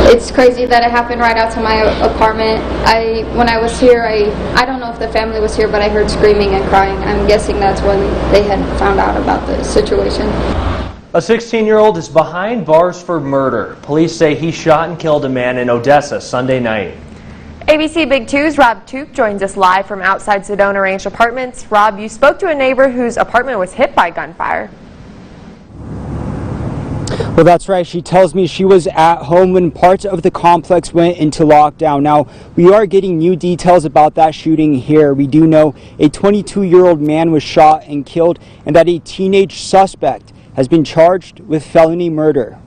It's crazy that it happened right out to my apartment. When I was here, I don't know if the family was here, but I heard screaming and crying. I'm guessing that's when they had found out about the situation. A 16-year-old is behind bars for murder. Police say he shot and killed a man in Odessa Sunday night. ABC Big 2's Rob Took joins us live from outside Sedona Ranch Apartments. Rob, you spoke to a neighbor whose apartment was hit by gunfire. Well, that's right. She tells me she was at home when parts of the complex went into lockdown. Now, we are getting new details about that shooting here. We do know a 22-year-old man was shot and killed, and that a teenage suspect has been charged with felony murder.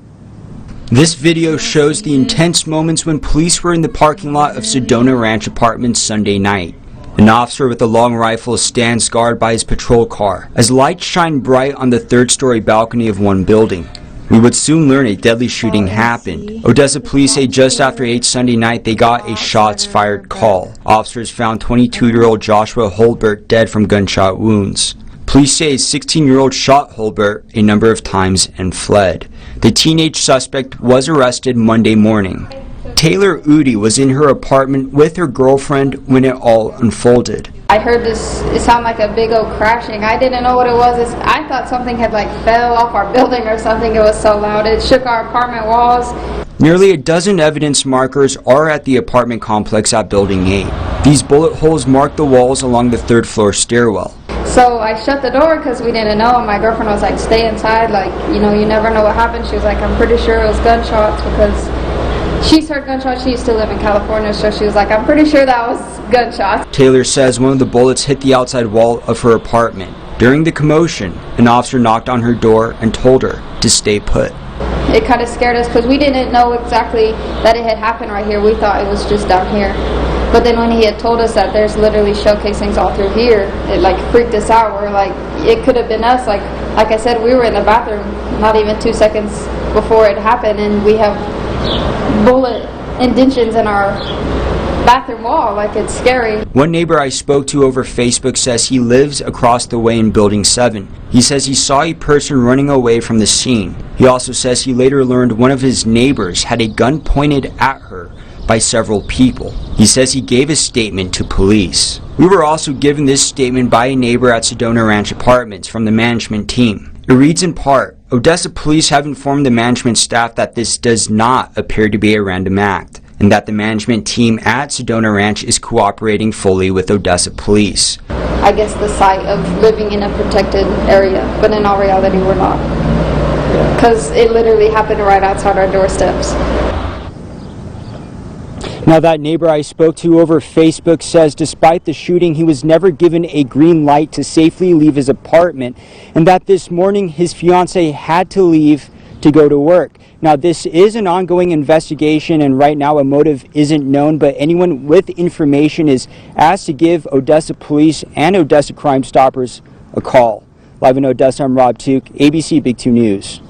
This video shows the intense moments when police were in the parking lot of Sedona Ranch Apartments Sunday night. An officer with a long rifle stands guard by his patrol car as lights shine bright on the third-story balcony of one building. We would soon learn a deadly shooting happened. Odessa police say just after 8 Sunday night they got a shots fired call. Officers found 22-year-old Joshua Holbert dead from gunshot wounds. Police say a 16-year-old shot Holbert a number of times and fled. The teenage suspect was arrested Monday morning. Taylor Udi was in her apartment with her girlfriend when it all unfolded. I heard this, it sounded like a big old crashing. I didn't know what it was. I thought something had fell off our building or something. It was so loud. It shook our apartment walls. Nearly a dozen evidence markers are at the apartment complex at Building 8. These bullet holes mark the walls along the third-floor stairwell. So I shut the door because we didn't know, and my girlfriend was like, stay inside, you never know what happened. She was like, I'm pretty sure it was gunshots, because she's heard gunshots. She used to live in California, so she was like, I'm pretty sure that was gunshots. Taylor says one of the bullets hit the outside wall of her apartment. During the commotion, an officer knocked on her door and told her to stay put. It kind of scared us because we didn't know exactly that it had happened right here. We thought it was just down here. But then when he had told us that there's literally shell casings all through here, it freaked us out. We're like, it could have been us. Like I said, we were in the bathroom not even 2 seconds before it happened, and we have bullet indentions in our bathroom wall. It's scary. One neighbor I spoke to over Facebook says he lives across the way in Building 7. He says he saw a person running away from the scene. He also says he later learned one of his neighbors had a gun pointed at her by several people. He says he gave a statement to police. We were also given this statement by a neighbor at Sedona Ranch Apartments from the management team. It reads in part, Odessa police have informed the management staff that this does not appear to be a random act, and that the management team at Sedona Ranch is cooperating fully with Odessa police. I guess the sight of living in a protected area, but in all reality we're not. Because it literally happened right outside our doorsteps. Now, that neighbor I spoke to over Facebook says despite the shooting, he was never given a green light to safely leave his apartment, and that this morning his fiancée had to leave to go to work. Now, this is an ongoing investigation, and right now a motive isn't known, but anyone with information is asked to give Odessa police and Odessa Crime Stoppers a call. Live in Odessa, I'm Rob Took, ABC Big 2 News.